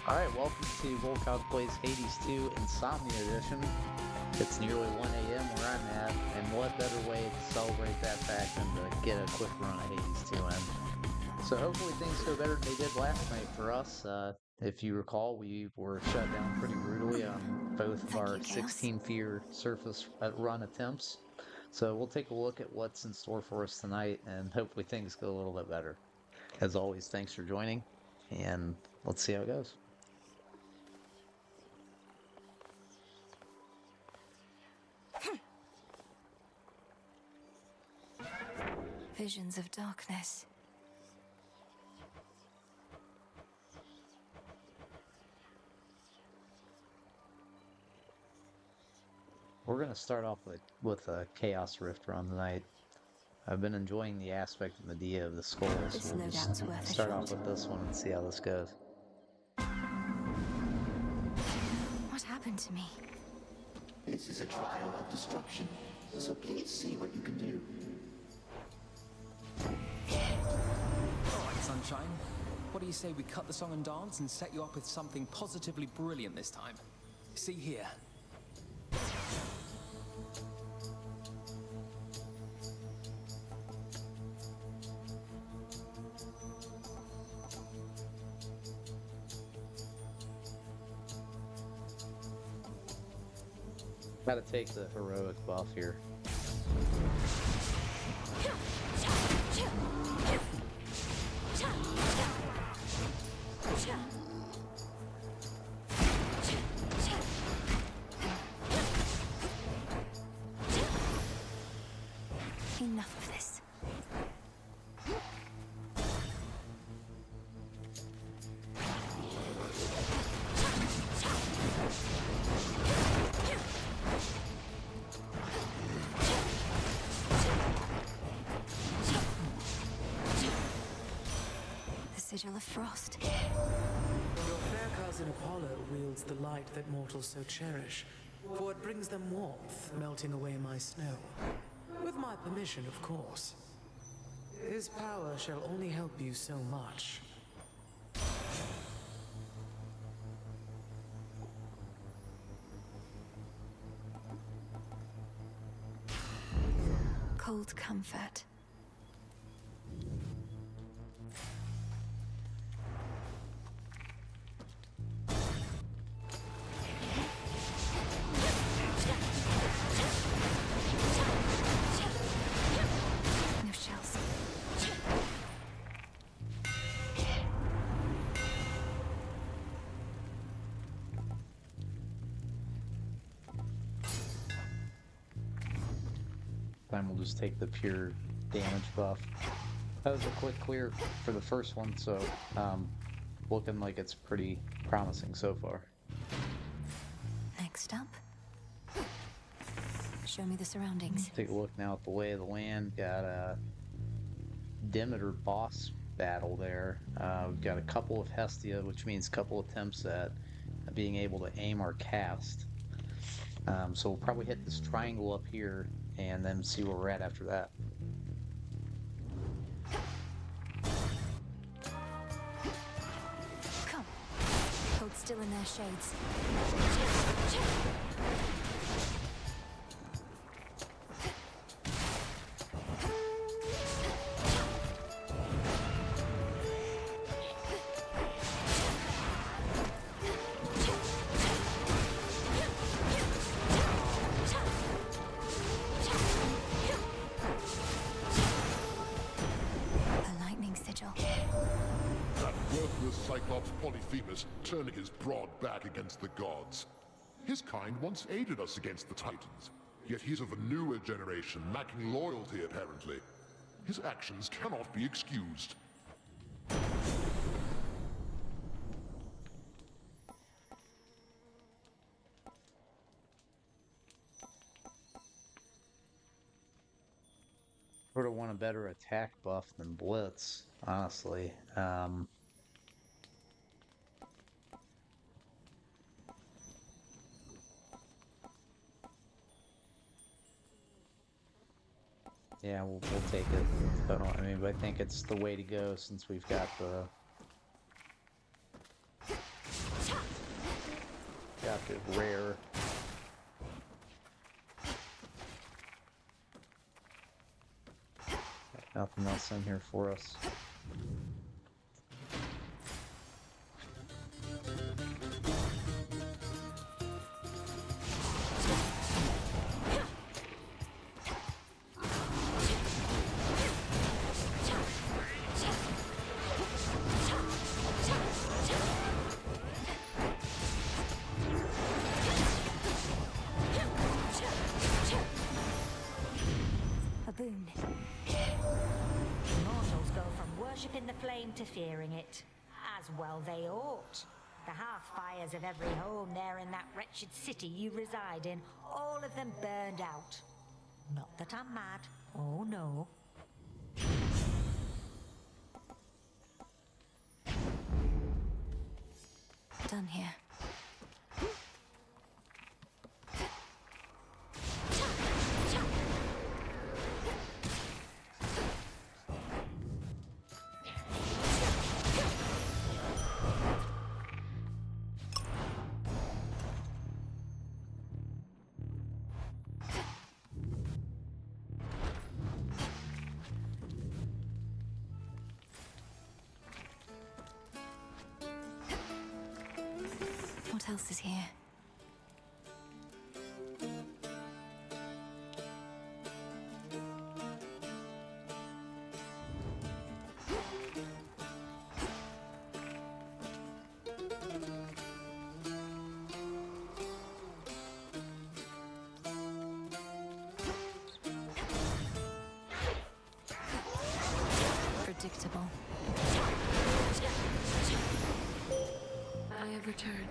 Alright, welcome to Volkoff Plays Hades 2 Insomnia Edition. It's nearly 1 a.m. where I'm at, and what better way to celebrate that fact than to get a quick run of Hades 2 in. So hopefully things go better than they did last night for us. If you recall, we were shut down pretty brutally on both of Thank our you, Chaos. 16-feet surface run attempts. So we'll take a look at what's in store for us tonight, and hopefully things go a little bit better. As always, thanks for joining, and let's see how it goes. Visions of darkness. We're going to start off with a Chaos Rift run tonight. I've been enjoying the aspect and idea of the skulls. This We'll no just doubt's worth a start off shot. with this one and see how this goes. What happened to me? This is a trial of destruction, so please see what you can do. Alright, Sunshine. What do you say we cut the song and dance and set you up with something positively brilliant this time? See here. Gotta take the heroic buff here. Enough of this. The sigil of frost. Your fair cousin Apollo wields the light that mortals so cherish, for it brings them warmth, melting away my snow. With my permission, of course. His power shall only help you so much. Cold comfort. No shells. Then we'll just take the pure damage buff. That was a quick clear for the first one, so looking like it's pretty promising so far. Next up. Show me the surroundings. Take a look now at the lay of the land. Got a Demeter boss battle there. We've got a couple of Hestia, which means a couple attempts at being able to aim our cast. So we'll probably hit this triangle up here and then see where we're at after that. Come. Hold still in their shades. The lightning sigil. That worthless Cyclops Polyphemus turning his broad back against the gods. His kind once aided us against the Titans, yet he's of a newer generation, lacking loyalty apparently. His actions cannot be excused. Sort of want a better attack buff than Blitz, honestly. Yeah, we'll take it. I mean, but I think it's the way to go since we've got the Got the rare. Nothing else in here for us. A boon. Mortals go from worshipping the flame to fearing it. As well they ought. The hearth fires of every home there in that wretched city you reside in, all of them burned out. Not that I'm mad. Oh no. Done here. What else is here? Predictable. I have returned.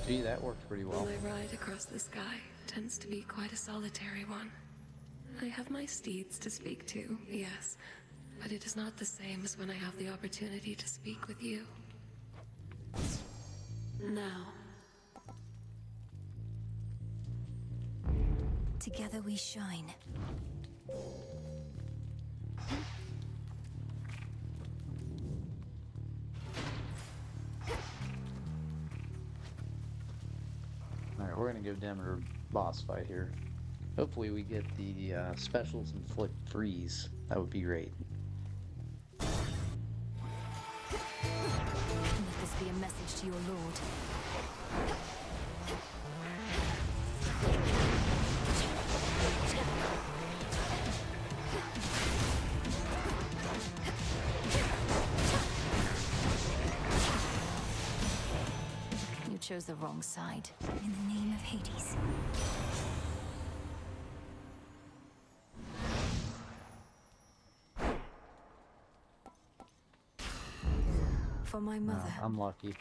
Gee, that worked pretty well. My ride across the sky tends to be quite a solitary one. I have my steeds to speak to, yes, but it is not the same as when I have the opportunity to speak with you. Now, Together we shine. Alright, we're gonna give Demeter a boss fight here. Hopefully we get the specials inflict freeze. That would be great. Let this be a message to your lord. You chose the wrong side. In the name of Hades. For my mother. I'm lucky.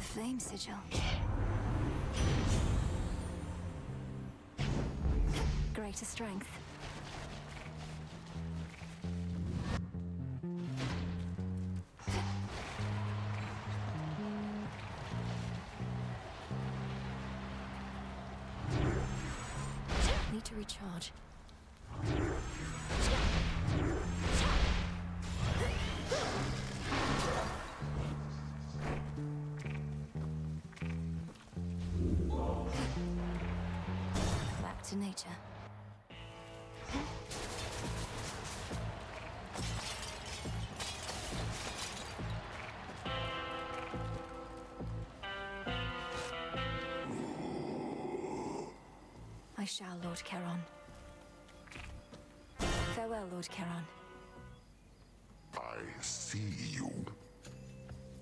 Flame sigil. Greater strength. Need to recharge. Back to nature. I shall, Lord Charon. Farewell, Lord Charon. I see you.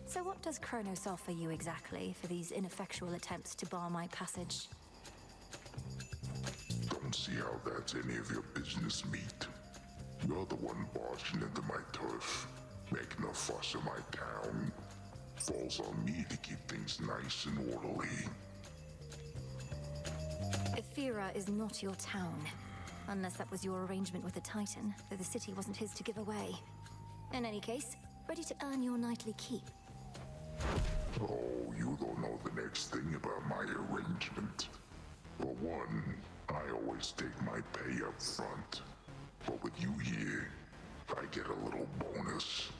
So what does Kronos offer you exactly for these ineffectual attempts to bar my passage? Don't see how that's any of your business, meat. You're the one barging into my turf. Making a fuss in my town. Falls on me to keep things nice and orderly. Ephira is not your town. Unless that was your arrangement with the Titan, though the city wasn't his to give away. In any case, ready to earn your nightly keep. Oh, you don't know the next thing about my arrangement. For one, I always take my pay up front. But with you here, I get a little bonus.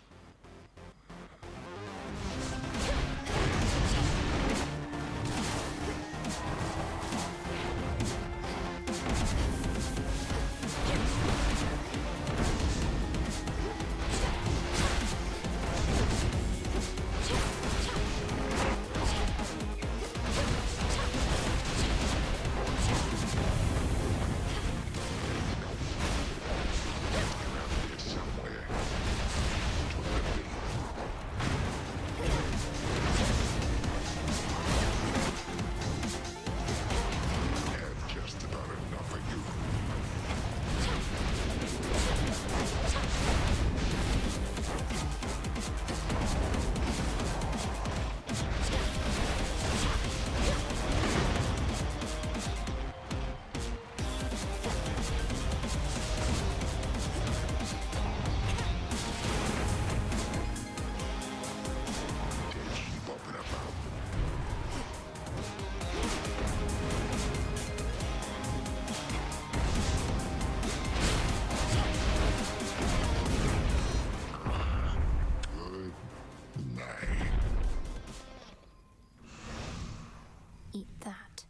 Eat that.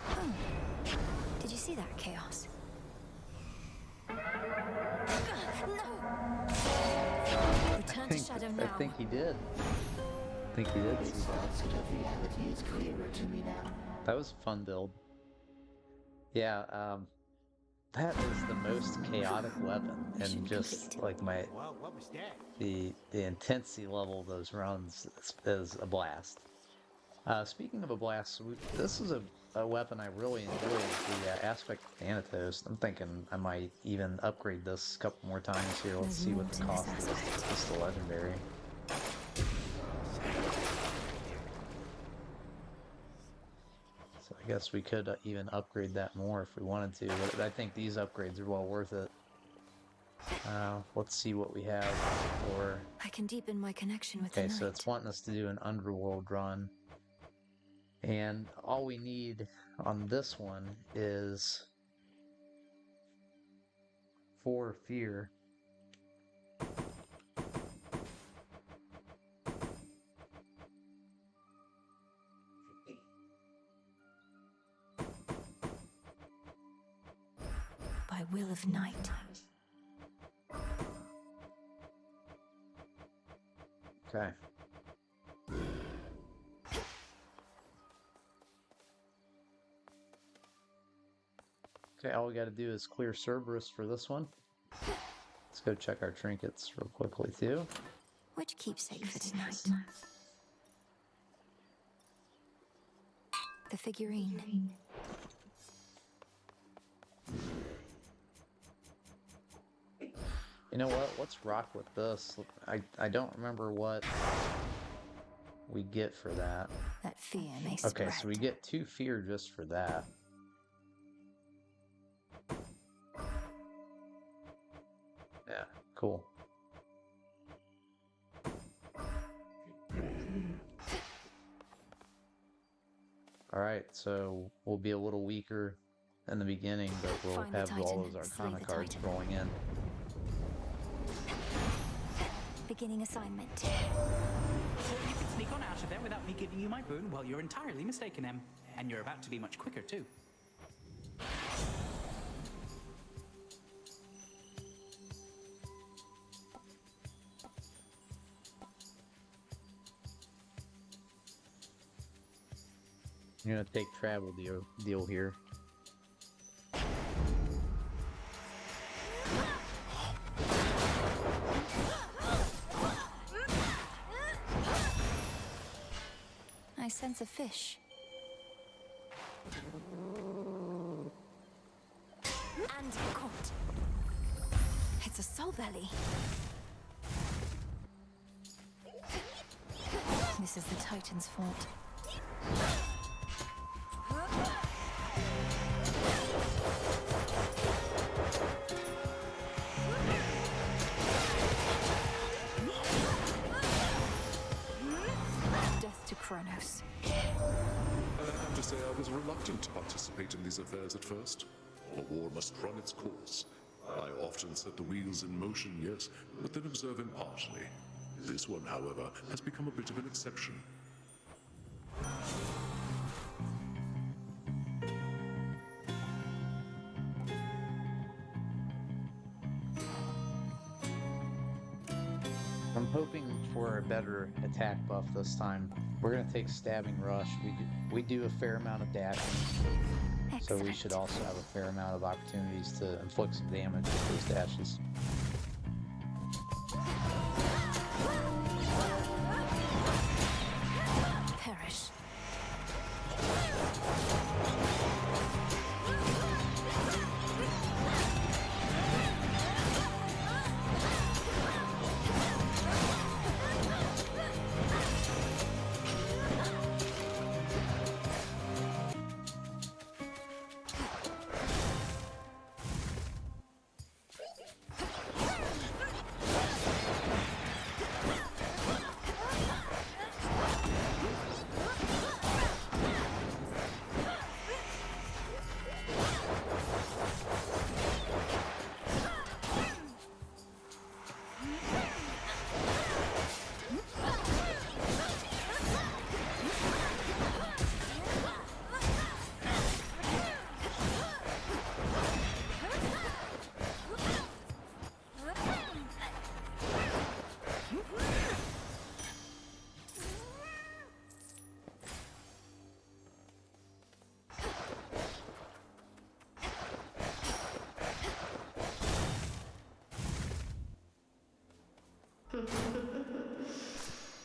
Oh. Did you see that, Chaos? No! Return to Shadow now. I think he did. I think he did see that. Reality is clearer to me now. That was a fun build. Yeah, that is the most chaotic weapon, and just like the intensity level of those runs is a blast. Speaking of a blast, this is a weapon I really enjoyed, the Aspect Thanatos. I'm thinking I might even upgrade this a couple more times here. Let's see what the cost is. It's just a legendary. So I guess we could even upgrade that more if we wanted to, but I think these upgrades are well worth it. Let's see what we have for... I can deepen my connection with the Okay, night. so it's wanting us to do an underworld run. And all we need on this one is 4 fear. By will of night. Okay. Okay, all we got to do is clear Cerberus for this one. Let's go check our trinkets real quickly too. Which keepsake for tonight? The figurine. You know what? Let's rock with this. I don't remember what we get for that. That fear may Okay, spread. so we get 2 fear just for that. Yeah, cool. Alright, so we'll be a little weaker in the beginning, but we'll Find the have all Titan, those slay Arcana the cards Titan. rolling in. Beginning assignment. So you can sneak on out of there without me giving you my boon? Well, you're entirely mistaken, Em. And you're about to be much quicker, too. I'm gonna take travel deal here. I sense a fish. And caught. It's a soul belly. This is the Titan's fault. Death to Kronos. I have to say I was reluctant to participate in these affairs at first. A war must run its course. I often set the wheels in motion, yes, but then observe impartially. This one, however, has become a bit of an exception. I'm hoping for a better attack buff this time. We're gonna take stabbing rush. We do a fair amount of dashing, so we should also have a fair amount of opportunities to inflict some damage with those dashes. Perish.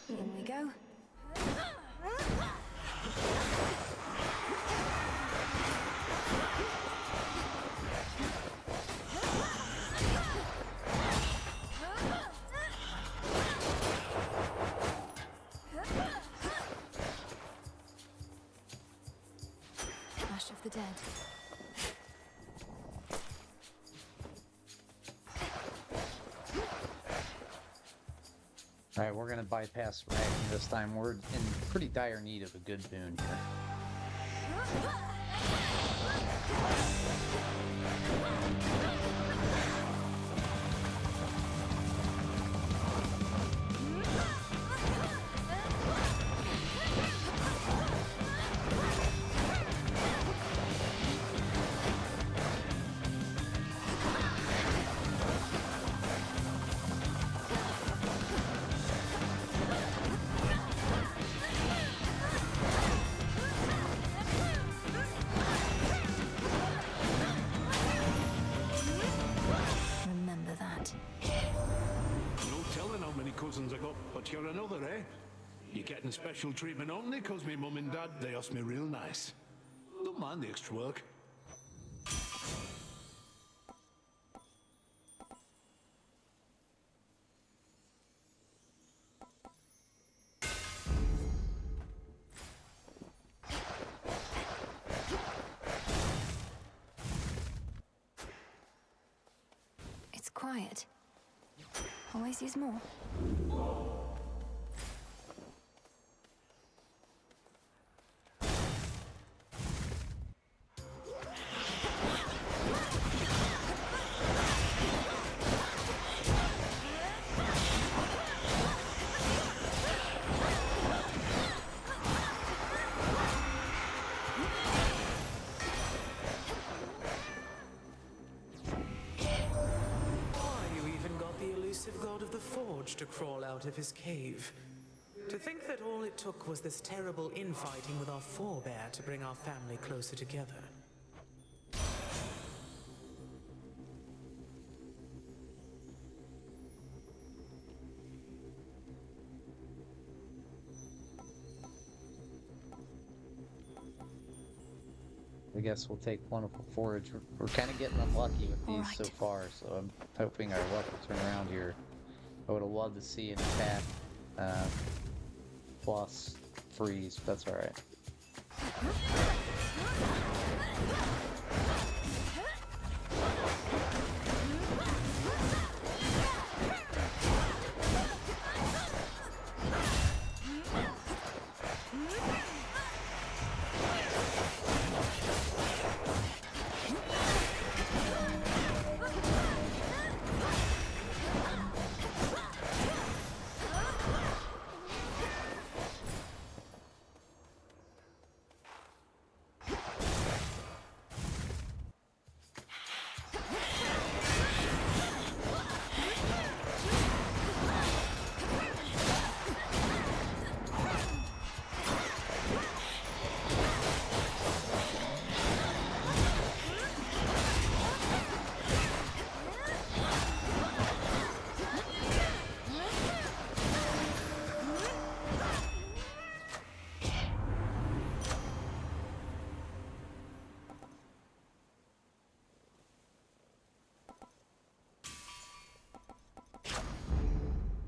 In we go. Ash of the Dead. Alright, we're gonna bypass Ragnar this time. We're in pretty dire need of a good boon here. Remember that. No telling how many cousins I got, but you're another, eh? You're getting special treatment only 'cause me mum and dad, they asked me real nice. Don't mind the extra work. It's quiet. Always use more. You even got the elusive god of the Forge to crawl out of his cave. To think that all it took was this terrible infighting with our forebear to bring our family closer together. We I guess we'll take plentiful forage. We're kind of getting unlucky with these so far, so I'm hoping our luck will turn around here. I would have loved to see an attack plus freeze, but that's alright.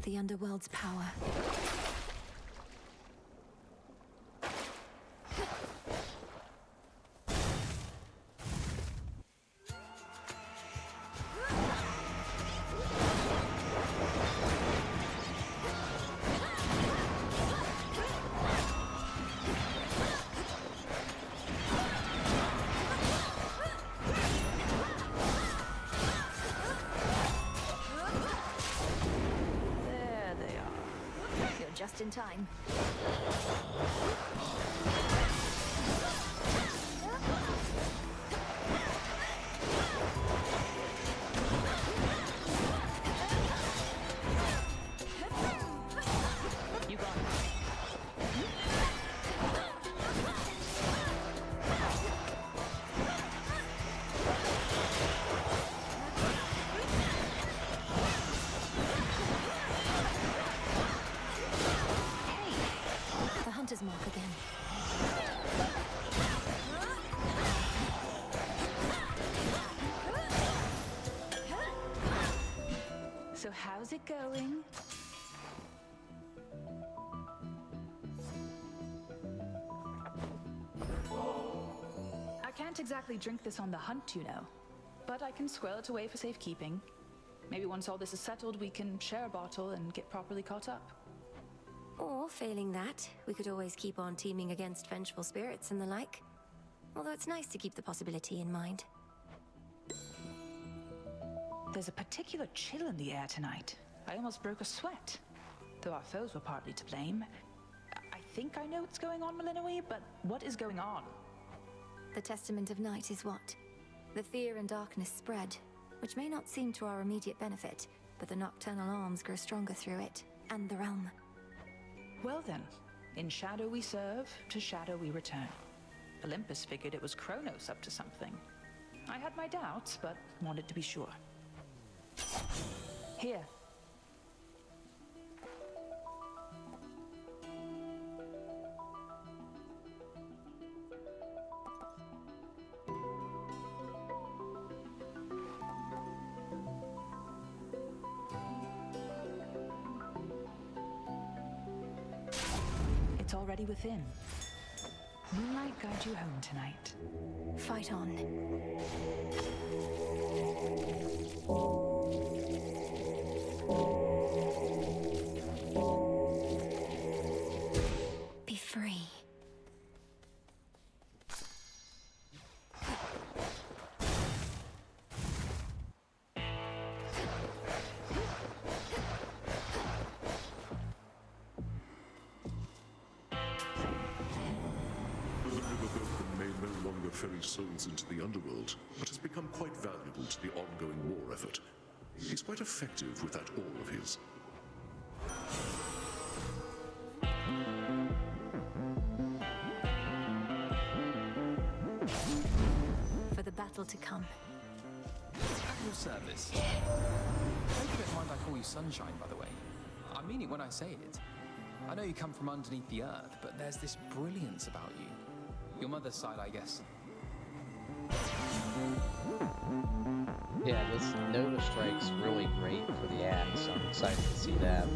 The underworld's power. Just in time. You got it. Hunter's mark again. So how's it going? I can't exactly drink this on the hunt, you know. But I can squirrel it away for safekeeping. Maybe once all this is settled, we can share a bottle and get properly caught up. Or, failing that, we could always keep on teaming against vengeful spirits and the like. Although it's nice to keep the possibility in mind. There's a particular chill in the air tonight. I almost broke a sweat. Though our foes were partly to blame. I think I know what's going on, Malinois, but what is going on? The Testament of Night is what? The fear and darkness spread, which may not seem to our immediate benefit, but the nocturnal arms grow stronger through it, and the realm. Well then, in shadow we serve, to shadow we return. Olympus figured it was Kronos up to something. I had my doubts, but wanted to be sure. Here. It's already within. Moonlight guide you home tonight. Fight on. Be free. Ferry souls into the underworld, but has become quite valuable to the ongoing war effort. He's quite effective with that awe of his. For the battle to come. At your service. I hope you don't mind I call you Sunshine, by the way. I mean it when I say it. I know you come from underneath the earth, but there's this brilliance about you. Your mother's side, I guess. Yeah, this Nova Strike's really great for the axe. I'm excited to see that.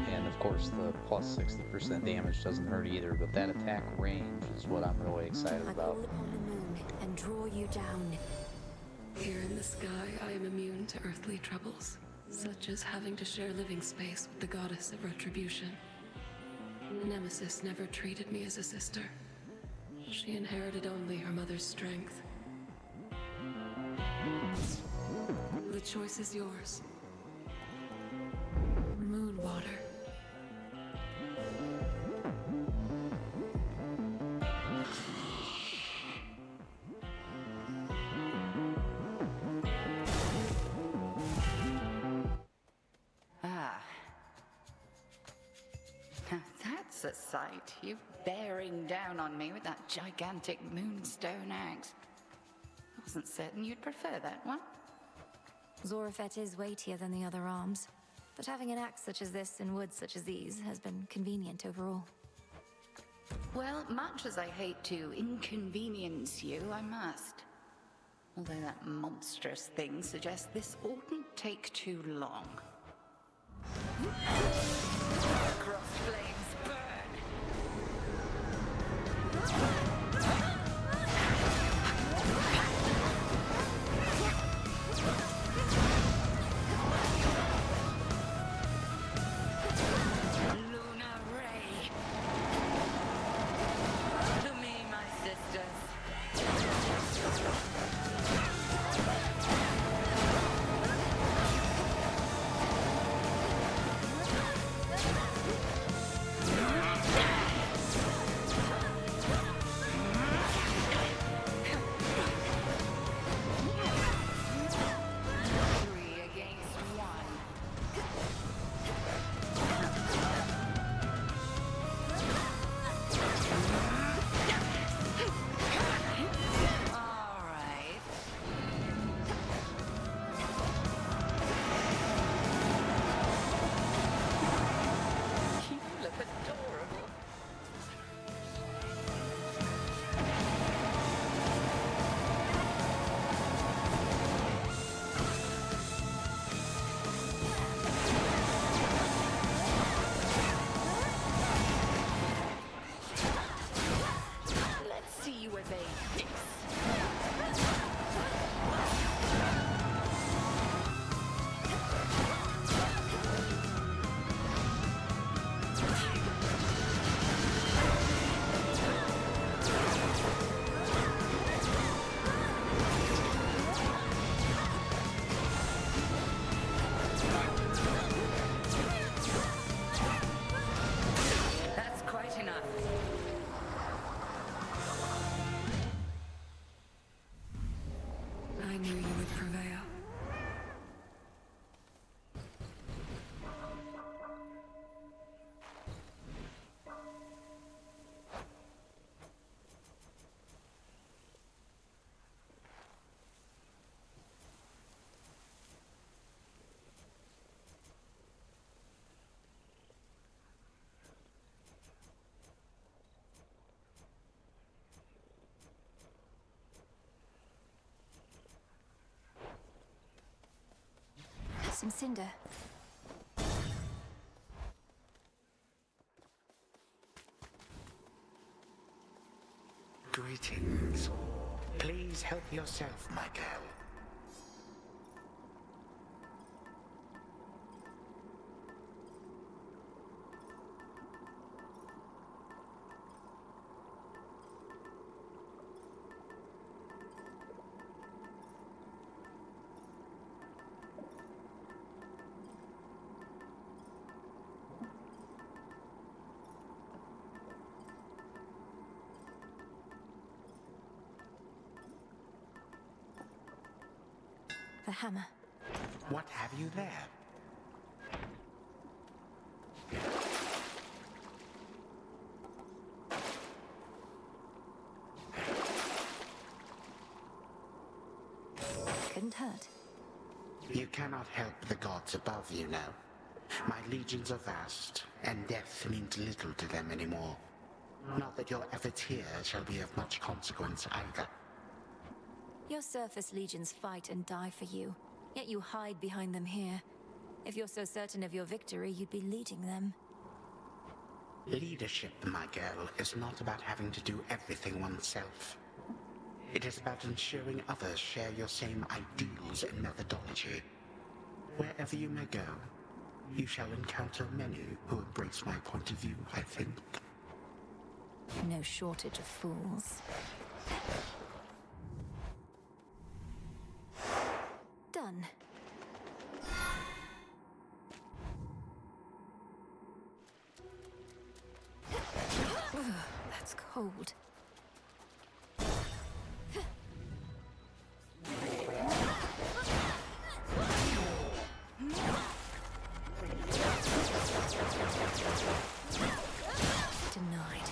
And of course, the plus 60% damage doesn't hurt either. But that attack range is what I'm really excited I about. call upon the moon and draw you down. Here in the sky, I am immune to earthly troubles, such as having to share living space with the goddess of retribution. Nemesis never treated me as a sister. She inherited only her mother's strength. The choice is yours. Moonwater. Ah. That's a sight. You bearing down on me with that gigantic moonstone axe. I wasn't certain you'd prefer that one. Zorafet is weightier than the other arms, but having an axe such as this in woods such as these has been convenient overall. Well, much as I hate to inconvenience you, I must. Although that monstrous thing suggests this oughtn't take too long. Cross flames burn! Luna Ray! To me, my sisters. I knew you would prevail. Some cinder. Greetings. Please help yourself, my girl. The hammer. What have you there? Couldn't hurt. You cannot help the gods above you now. My legions are vast, and death means little to them anymore. Not that your efforts here shall be of much consequence either. Your surface legions fight and die for you, yet you hide behind them here. If you're so certain of your victory, you'd be leading them. Leadership, my girl, is not about having to do everything oneself. It is about ensuring others share your same ideals and methodology. Wherever you may go, you shall encounter many who embrace my point of view, I think. No shortage of fools. Done. That's cold. Denied.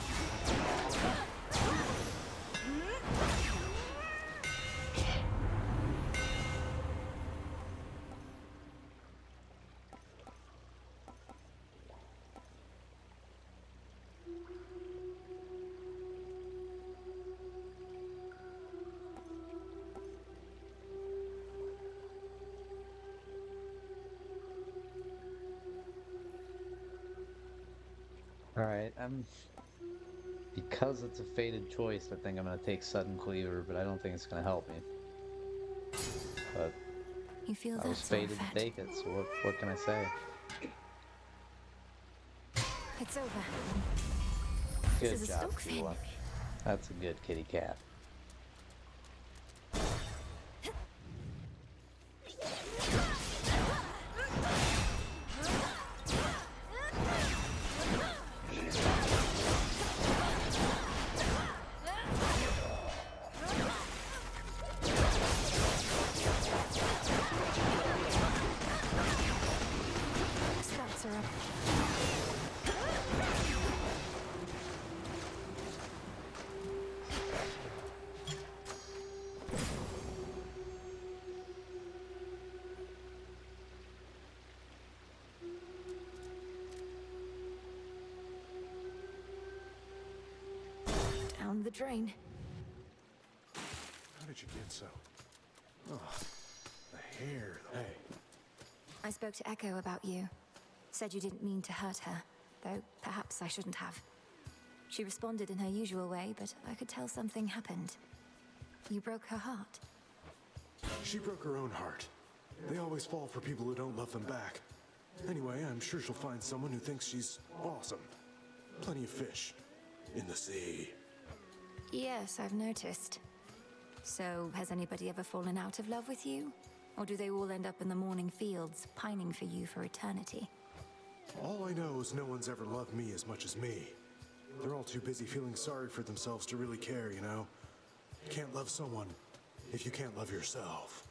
Alright, because it's a fated choice, I think I'm gonna take Sudden Cleaver, but I don't think it's gonna help me. But You feel I was that sort of fated to fat? take it, so what can I say? It's over. Good This is a job, stockfin. Kula. That's a good kitty cat. Stats are up. Down the drain. How did you get so? Oh, the hair. Hey, I spoke to Echo about you. Said you didn't mean to hurt her, though perhaps I shouldn't have. She responded in her usual way, but I could tell something happened. You broke her heart. she broke her own heart. They always fall for people who don't love them back. Anyway, I'm sure she'll find someone who thinks she's awesome. Plenty of fish in the sea. Yes, I've noticed. So, has anybody ever fallen out of love with you? Or do they all end up in the morning fields, pining for you for eternity? All I know is no one's ever loved me as much as me. They're all too busy feeling sorry for themselves to really care, you know? You can't love someone if you can't love yourself.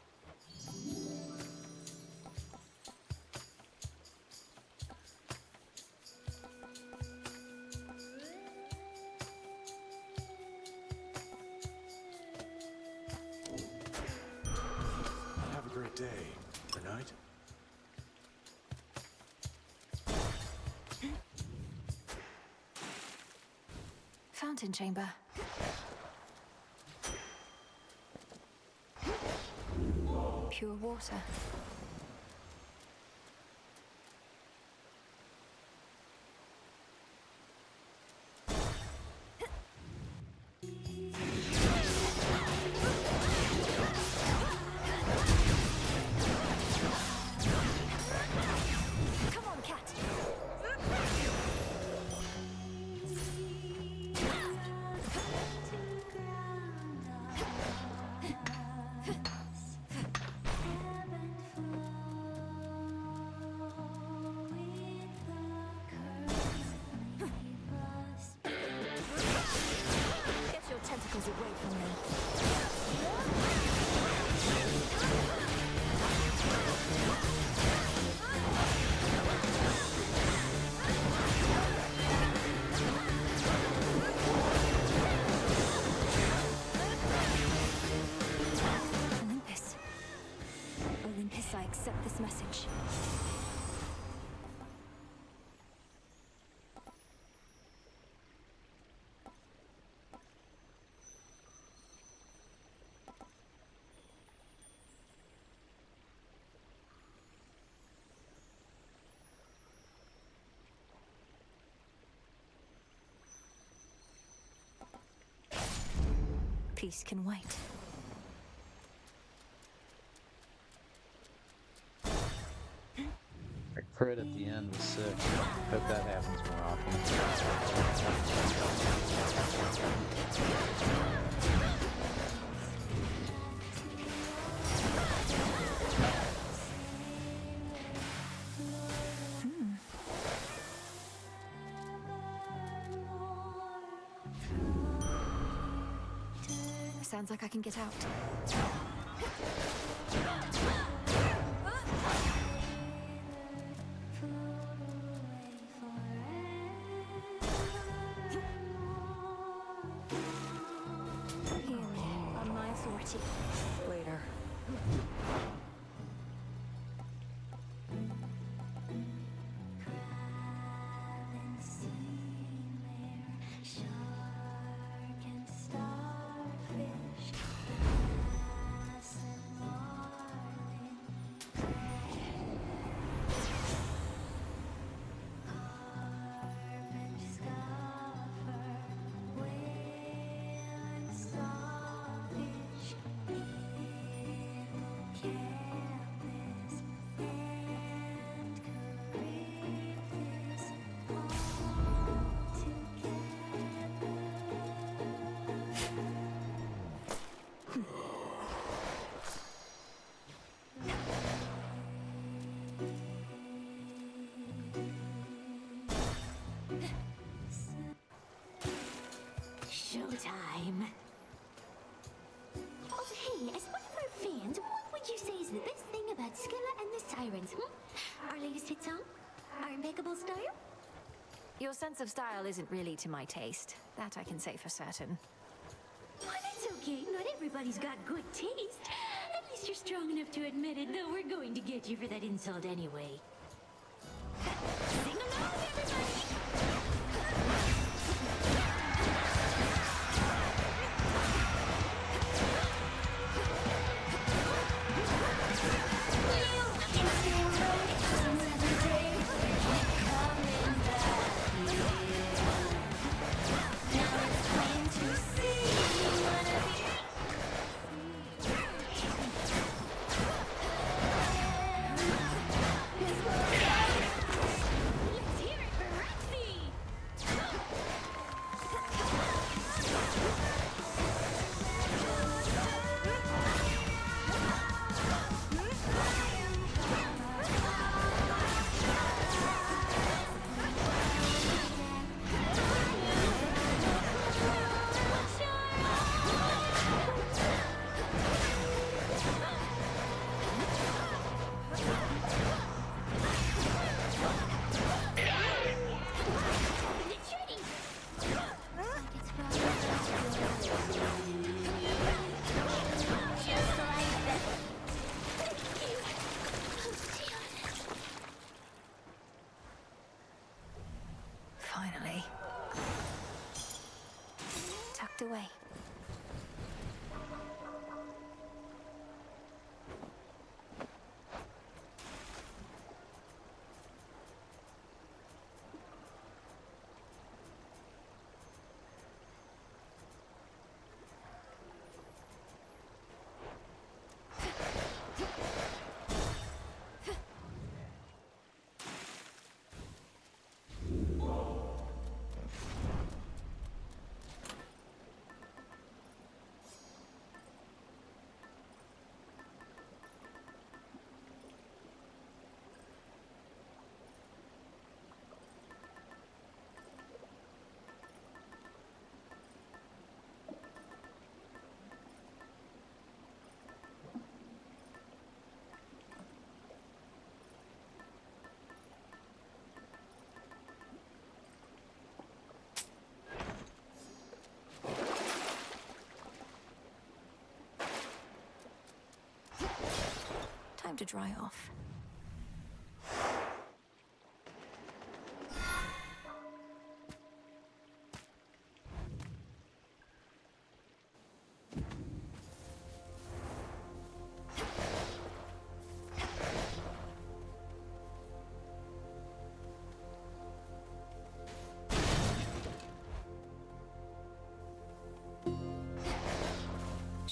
Have a great day, or night. Fountain chamber. Pure water. Come on, cat. Get your tentacles away from me. Olympus. Olympus, I accept this message. Peace can wait. That crit at the end was sick. Hope that happens more often. Sounds like I can get out. Hear me, on my authority. Later. Showtime. Oh, hey, as one of our fans, what would you say is the best thing about Scylla and the Sirens, Our latest hit song? Our impeccable style? Your sense of style isn't really to my taste. That I can say for certain. Well, that's okay. Not everybody's got good taste. At least you're strong enough to admit it, though we're going to get you for that insult anyway. Sing along, everybody! Finally. Tucked away. Time to dry off.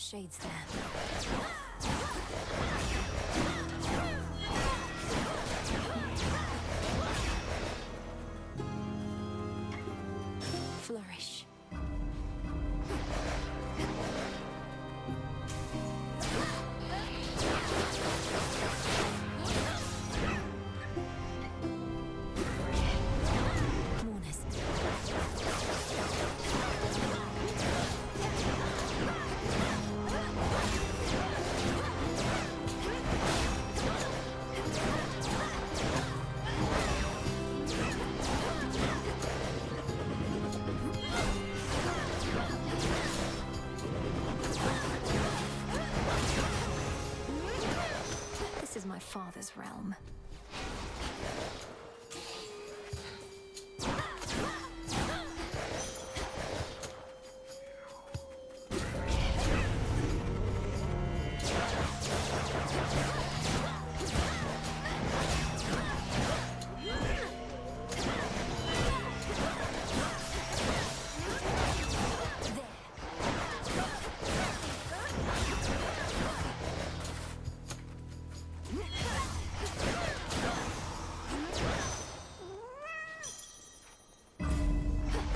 shades there. Flourish. This is my father's realm.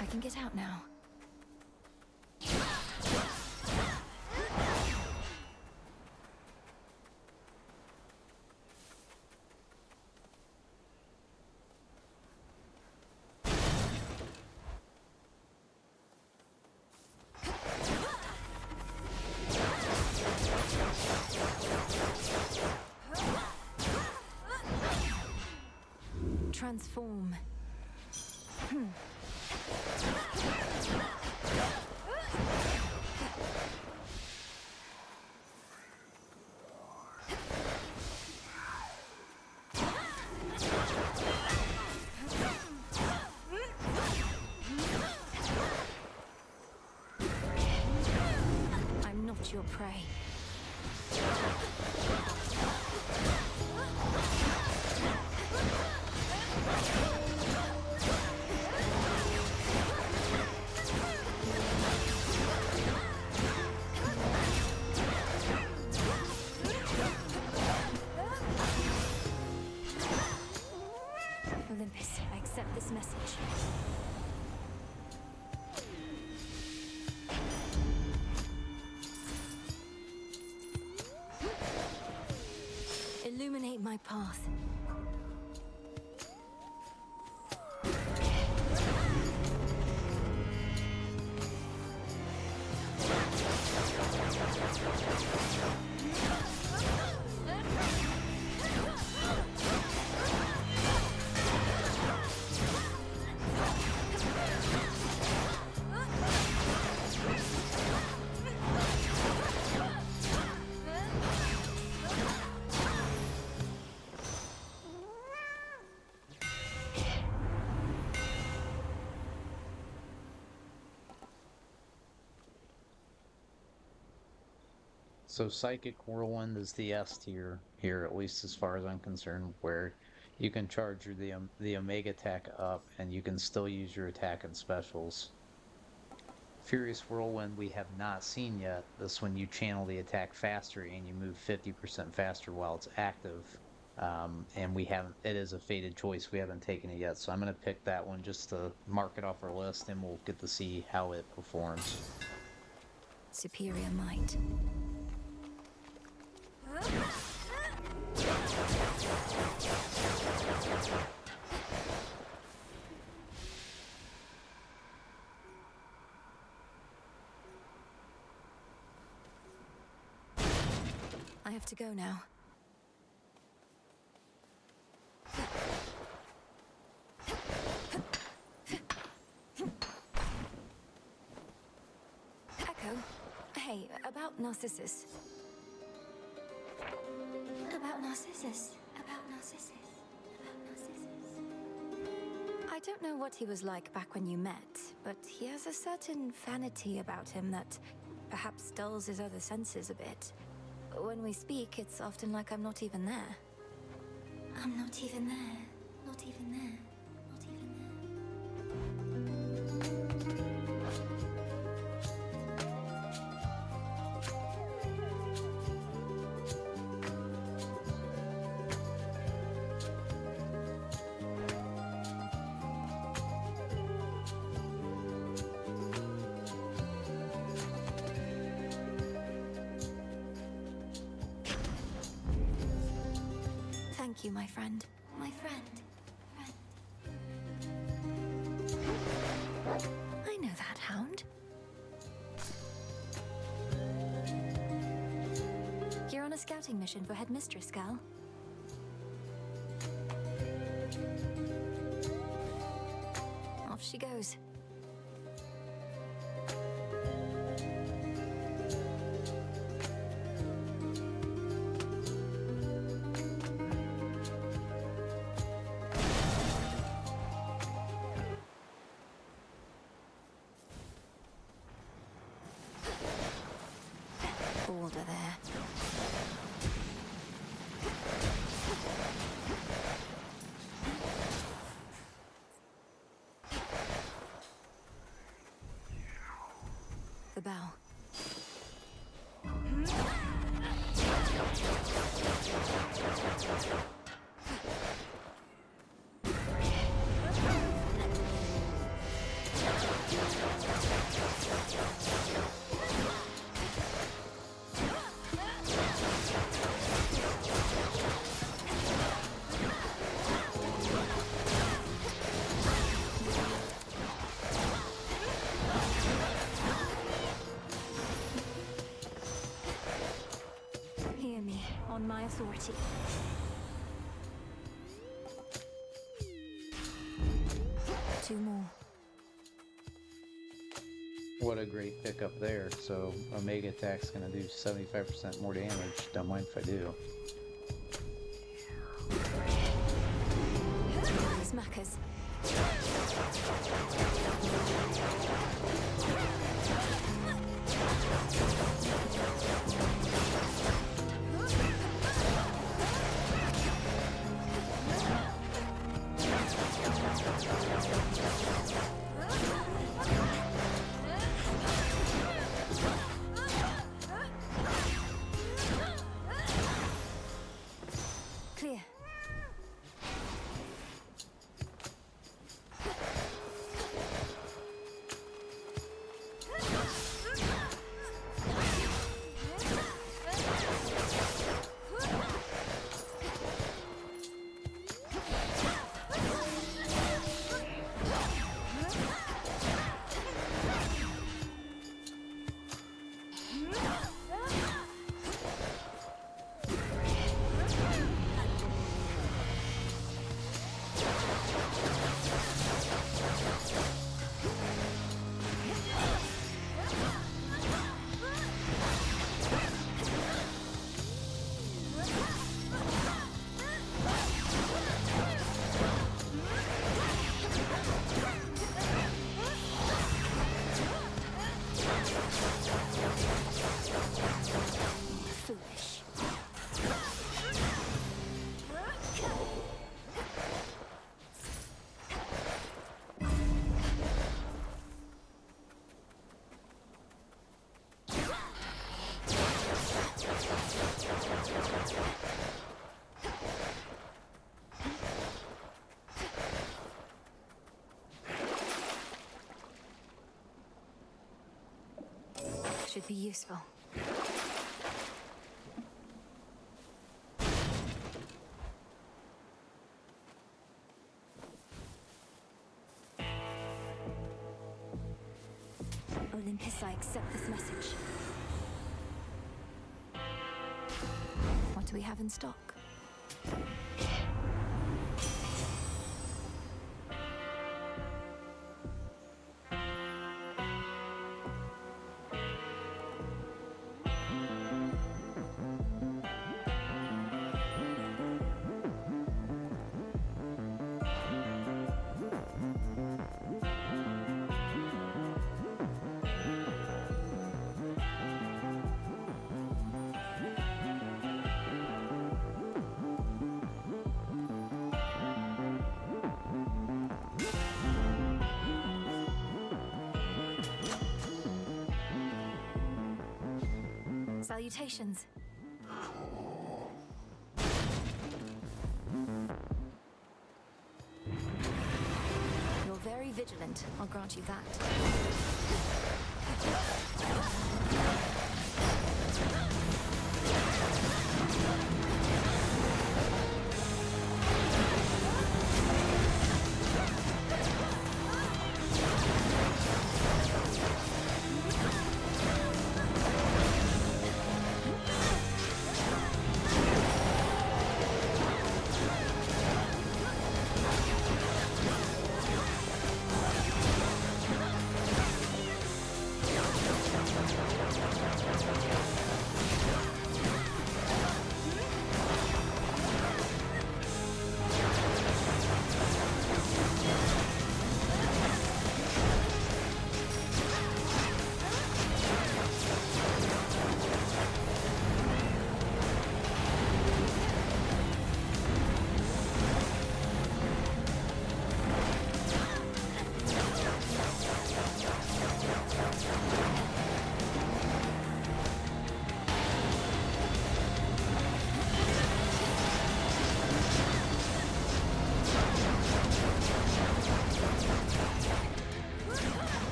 I can get out now. Transform. I'm not your prey. Olympus, I accept this message. Illuminate my path. So Psychic Whirlwind is the S tier here, at least as far as I'm concerned, where you can charge the Omega attack up and you can still use your attack and specials. Furious Whirlwind we have not seen yet. This one you channel the attack faster and you move 50% faster while it's active. And we haven't, it is a fated choice. We haven't taken it yet. So I'm going to pick that one just to mark it off our list and we'll get to see how it performs. Superior might. I have to go now. Echo, hey, about Narcissus. About Narcissus. About Narcissus. About Narcissus. I don't know what he was like back when you met, but he has a certain vanity about him that perhaps dulls his other senses a bit. When we speak, it's often like I'm not even there. I'm not even there. Not even there. Not even there. Thank you, my friend. My friend. I know that hound. You're on a scouting mission for Headmistress, gal. Off she goes. Boulder there. The bow. Hear me, on my authority. Two more. What a great pickup there. So Omega Attack's gonna do 75% more damage. Don't mind if I do. Smackers. Clear. Foolish. Should be useful. Olympus, I accept this message. What do we have in stock? Salutations. You're very vigilant, I'll grant you that.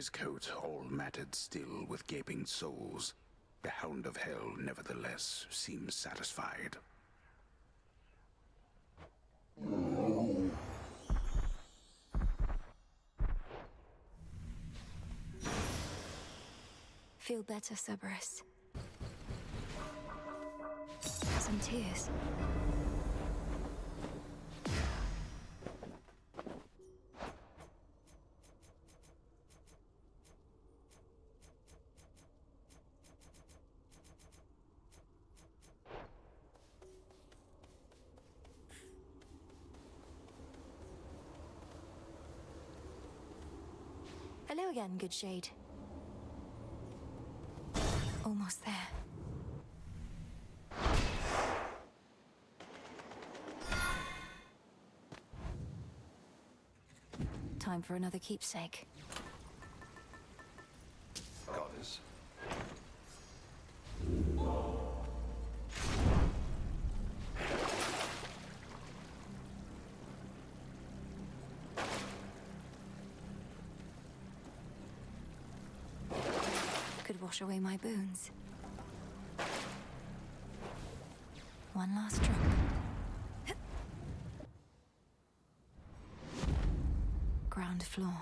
his coat all matted still with gaping soles, the Hound of Hell nevertheless seems satisfied. Feel better, Cerberus. Some tears. Hello again, good shade. Almost there. Time for another keepsake. Goddess. Could wash away my boons. One last drop. Ground floor.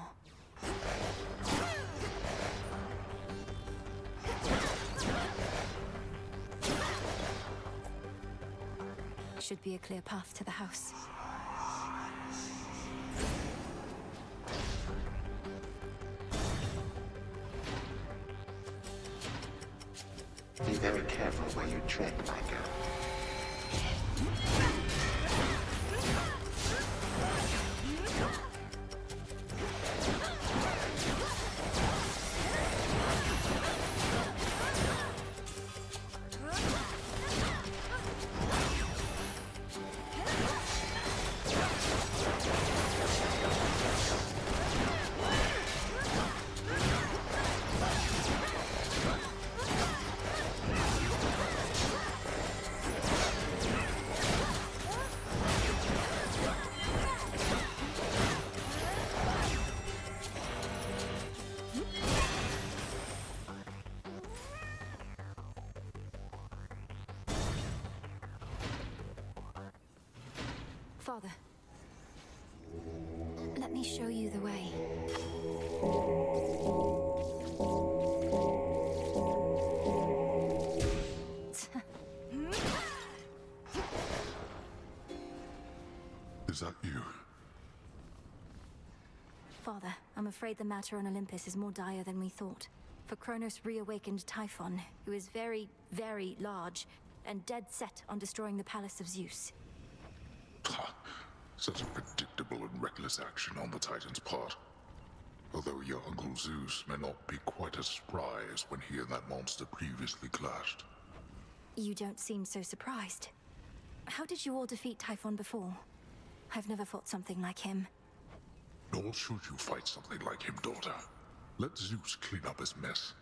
Should be a clear path to the house. Be very careful where you tread, my girl. Father, let me show you the way. Is that you? Father, I'm afraid the matter on Olympus is more dire than we thought. For Kronos reawakened Typhon, who is very, very large, and dead set on destroying the Palace of Zeus. Such a predictable and reckless action on the Titan's part. Although your Uncle Zeus may not be quite as spry as when he and that monster previously clashed. You don't seem so surprised. How did you all defeat Typhon before? I've never fought something like him. Nor should you fight something like him, daughter. Let Zeus clean up his mess.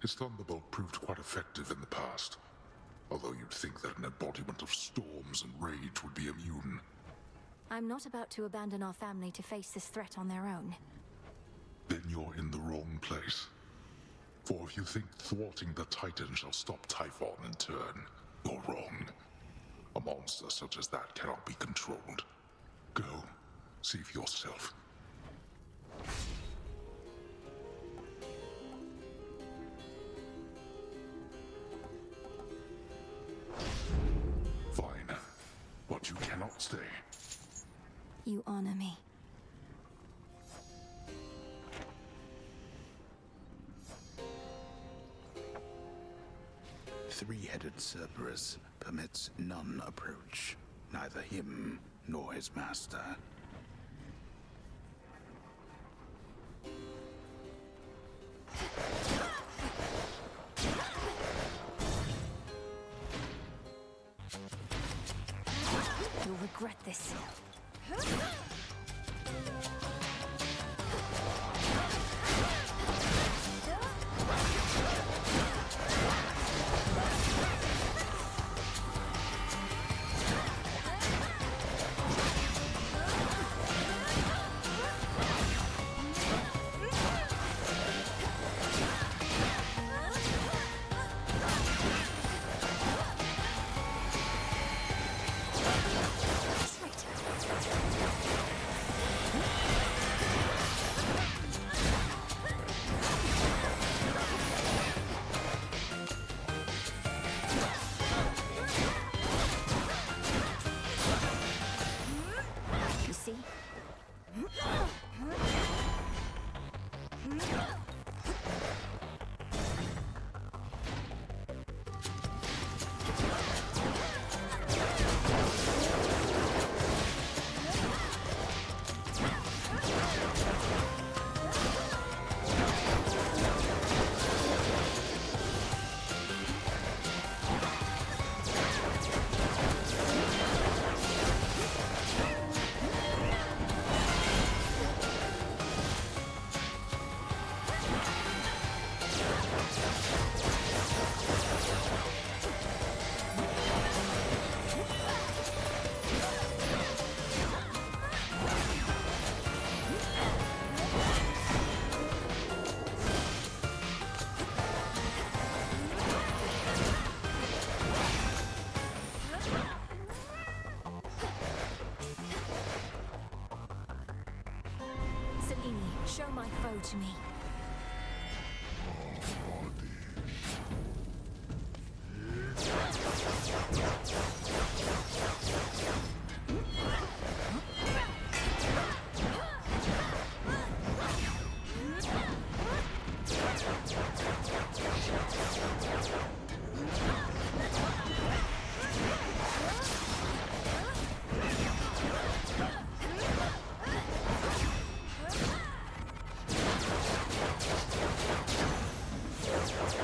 His thunderbolt proved quite effective in the past. Although you'd think that an embodiment of storms and rage would be immune. I'm not about to abandon our family to face this threat on their own. Then you're in the wrong place. For if you think thwarting the Titan shall stop Typhon in turn, you're wrong. A monster such as that cannot be controlled. Go, see for yourself. Fine, but you cannot stay. You honor me. Three-headed Cerberus permits none approach, neither him nor his master. You'll regret this. Ini, show my foe to me.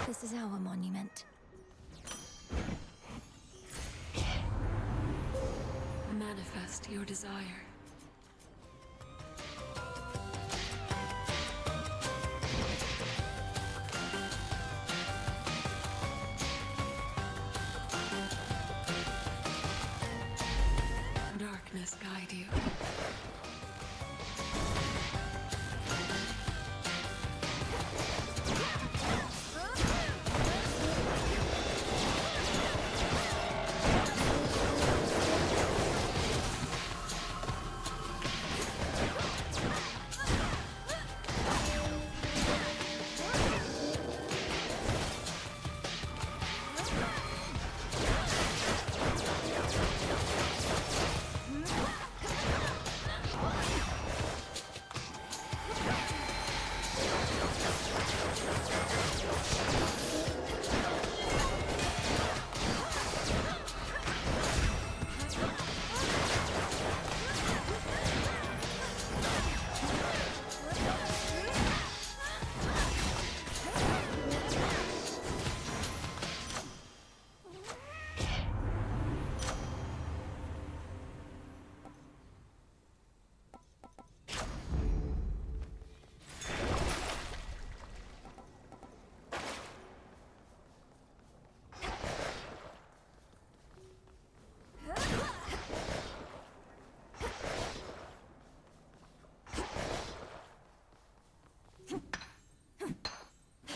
This is our monument. Manifest your desire. Darkness guide you.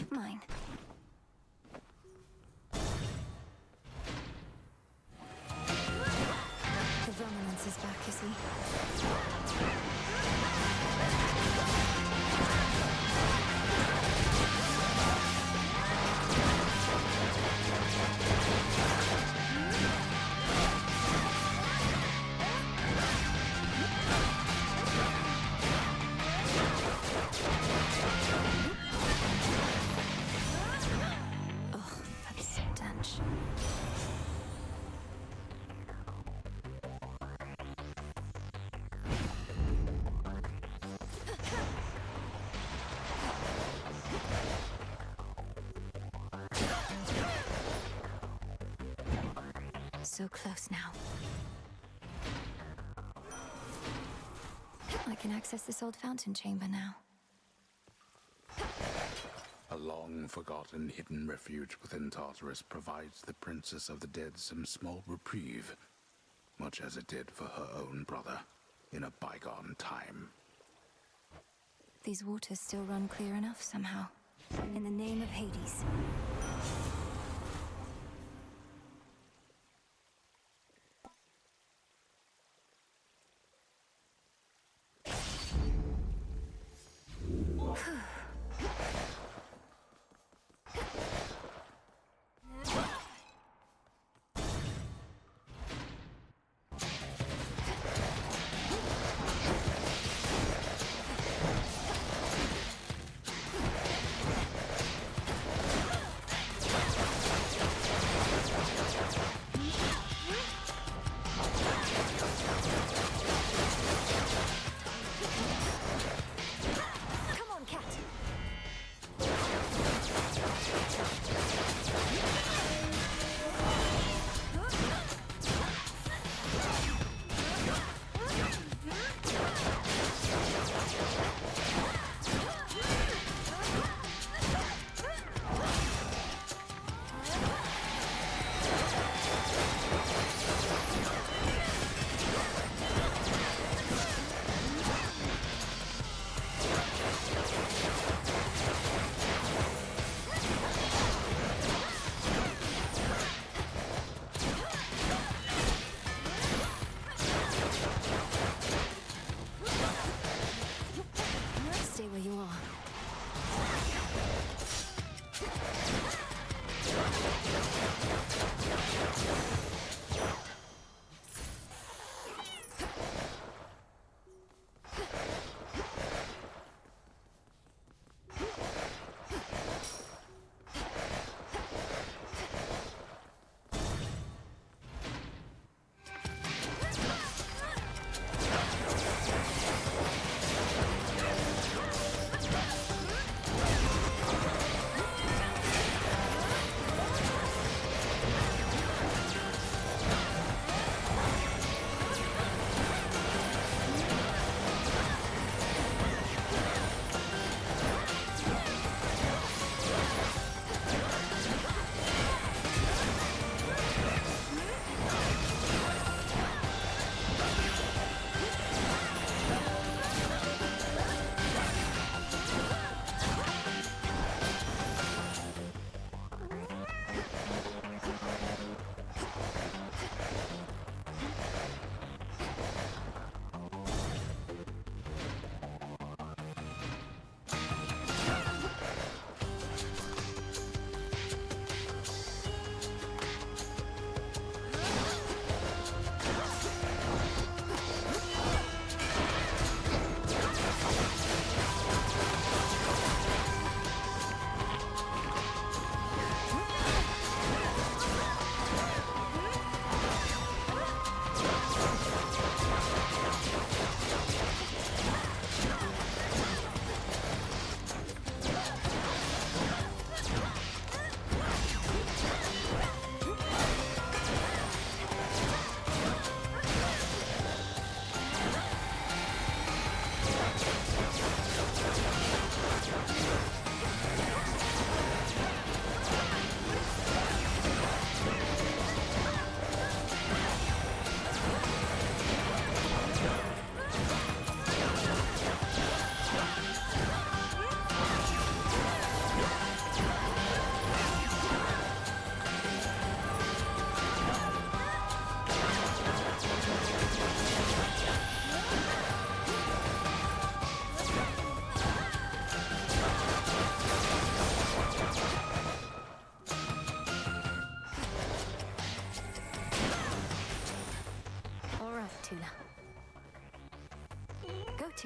Mine. The Romulans is back, is he? Oh, that stench. So close now. I can access this old fountain chamber now. A long-forgotten hidden refuge within Tartarus provides the Princess of the Dead some small reprieve, much as it did for her own brother in a bygone time. These waters still run clear enough somehow. In the name of Hades.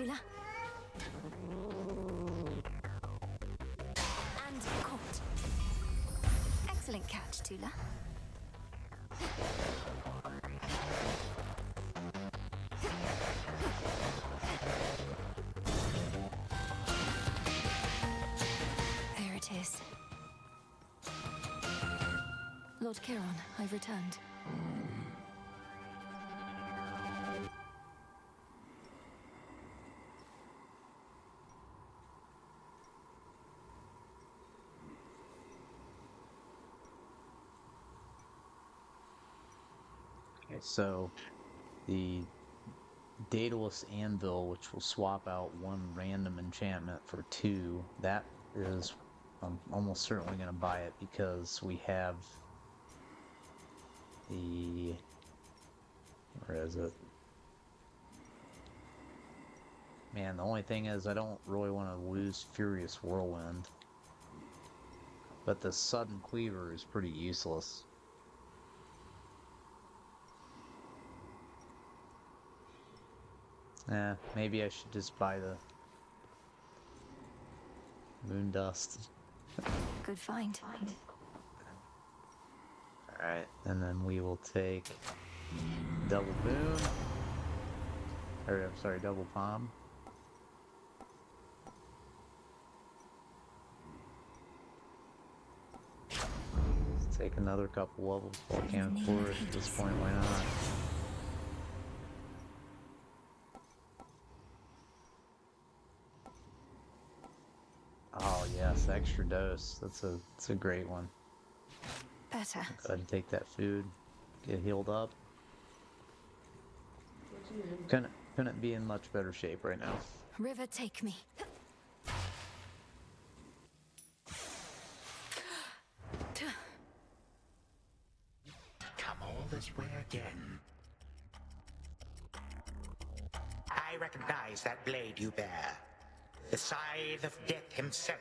Tula. And caught. Excellent catch, Tula. There it is. Lord Chiron, I've returned. Okay, so the Daedalus Anvil, which will swap out one random enchantment for 2, that is, I'm almost certainly going to buy it because we have the, where is it? Man, the only thing is I don't really want to lose Furious Whirlwind. But the Sudden Cleaver is pretty useless. Maybe I should just buy the Moon Dust. Good find. Alright, and then we will take Double Boon. Or, I'm sorry, Double Palm. Let's take another couple levels while I can afford it at this point, why not? Oh yes, extra dose. That's a great one. Better. Go ahead and take that food. Get healed up. Couldn't be in much better shape right now. River, take me. Come all this way again. I recognize that blade you bear. The scythe of death himself.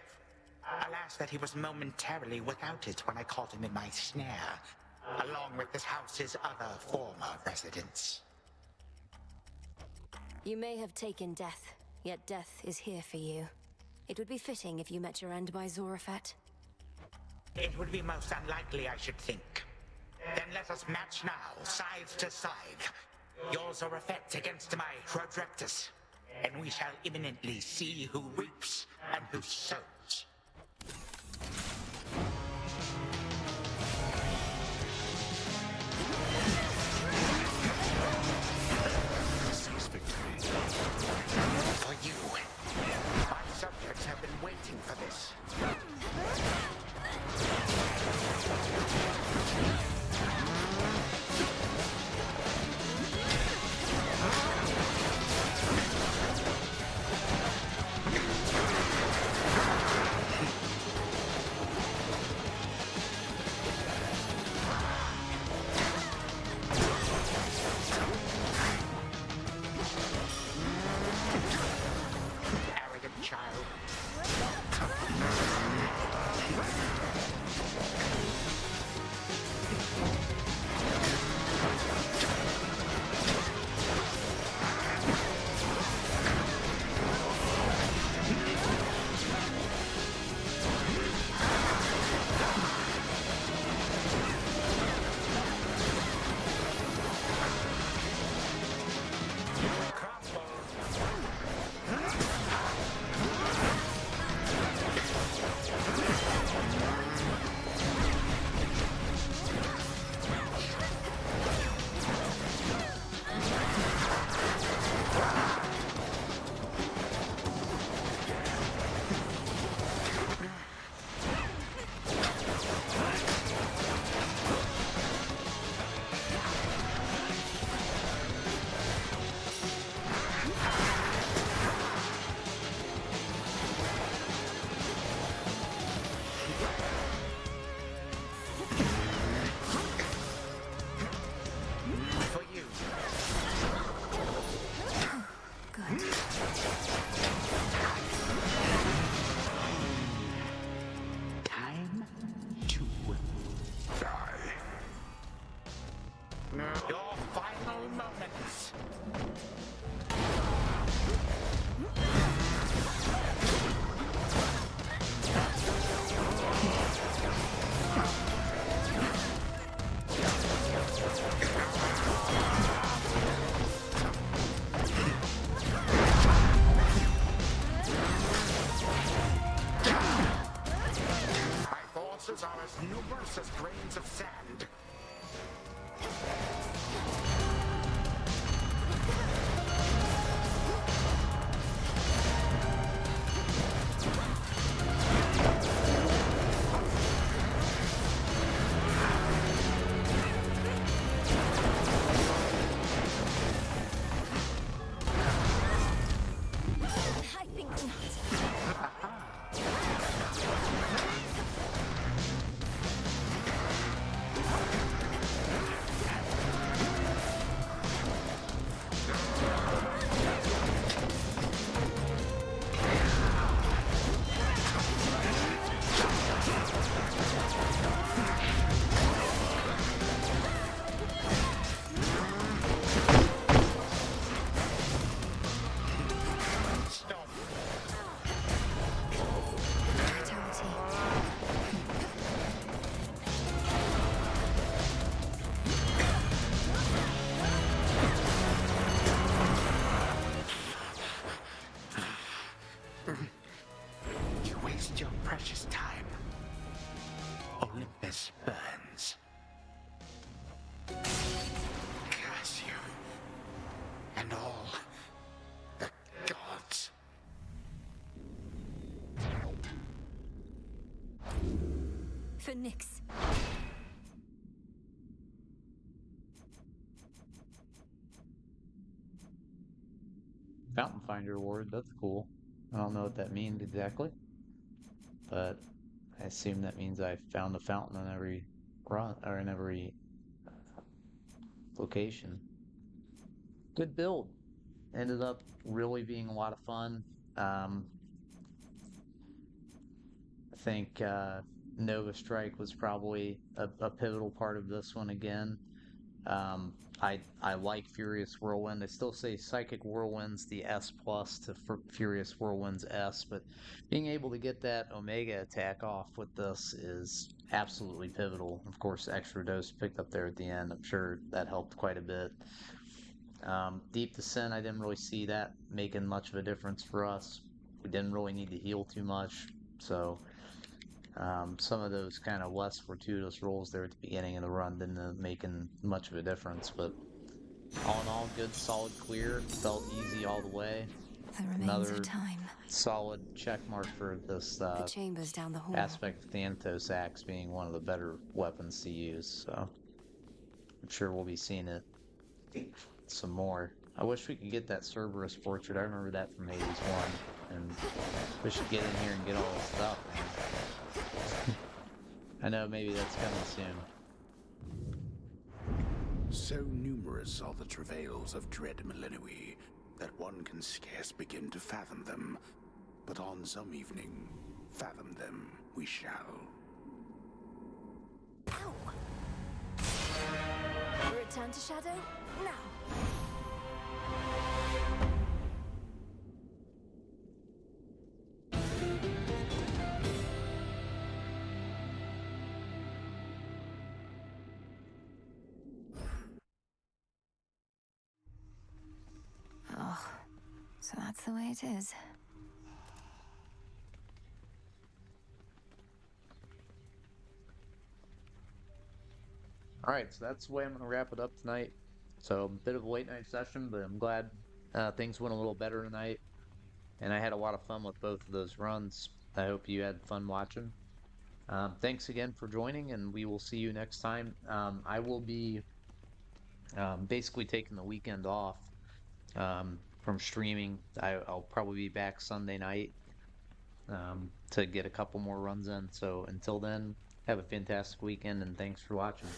Alas that he was momentarily without it when I caught him in my snare, along with this house's other former residents. You may have taken death, yet death is here for you. It would be fitting if you met your end by Zorafet. It would be most unlikely, I should think. Then let us match now, scythe to scythe. Yours are effect against my Rodrectus, and we shall imminently see who reaps and who sows. Seize victory. For you. My subjects have been waiting for this. Arrogant child. useless as grains of sand. I think not. You waste your precious time. Olympus burns. Curse you. And all the gods. For Nyx. Fountain Finder Award, that's cool. I don't know what that means exactly, but I assume that means I found a fountain on every run or in every location. Good build. Ended up really being a lot of fun. I think Nova Strike was probably a pivotal part of this one again. I like Furious Whirlwind. I still say Psychic Whirlwind's the S plus to Furious Whirlwind's S, but being able to get that Omega attack off with this is absolutely pivotal. Of course, extra dose picked up there at the end. I'm sure that helped quite a bit. Deep Descent, I didn't really see that making much of a difference for us. We didn't really need to heal too much, so some of those kind of less fortuitous rolls there at the beginning of the run didn't end up making much of a difference, but all in all, good, solid clear. Felt easy all the way. The remains Another of time. solid check mark for this The chambers down the hall. aspect of Thanatos Axe being one of the better weapons to use, so I'm sure we'll be seeing it some more. I wish we could get that Cerberus portrait. I remember that from 81, and we should get in here and get all this stuff, man. I know maybe that's coming soon. So numerous are the travails of dread Millennium that one can scarce begin to fathom them. But on some evening, fathom them we shall. Return to Shadow now. Oh, so that's the way it is. Alright, so that's the way I'm going to wrap it up tonight. So, a bit of a late night session, but I'm glad things went a little better tonight. And I had a lot of fun with both of those runs. I hope you had fun watching. Thanks again for joining, and we will see you next time. I will be basically taking the weekend off from streaming. I'll probably be back Sunday night to get a couple more runs in. So until then, have a fantastic weekend, and thanks for watching.